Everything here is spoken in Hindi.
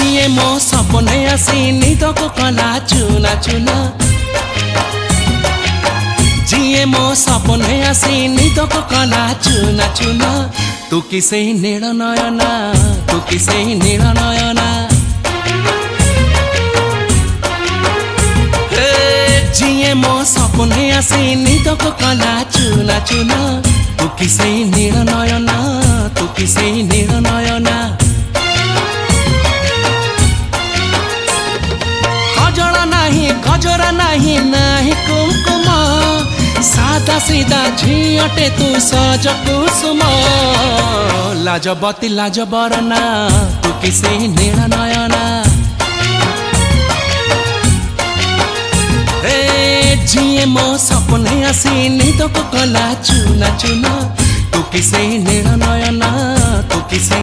जिए मो सपने आसी निदक कला चुना चुना जिए मो सपने आसी निदक कला चुना चुना तू किसे नील नयना तू किसे नील नयना जिए मो सपने आसी निदक कला चुना चुना तू किसे नील नयना तू किसे नील नयना गजरा नहीं नाही कुमकुम सादा सीधा झीटे तू सज कुसुम लाजबती लाजबरना तू किसे नील नयना जिए मो सपने आसी निदक कला चुना चुना तू किसे नील नयना तू किसे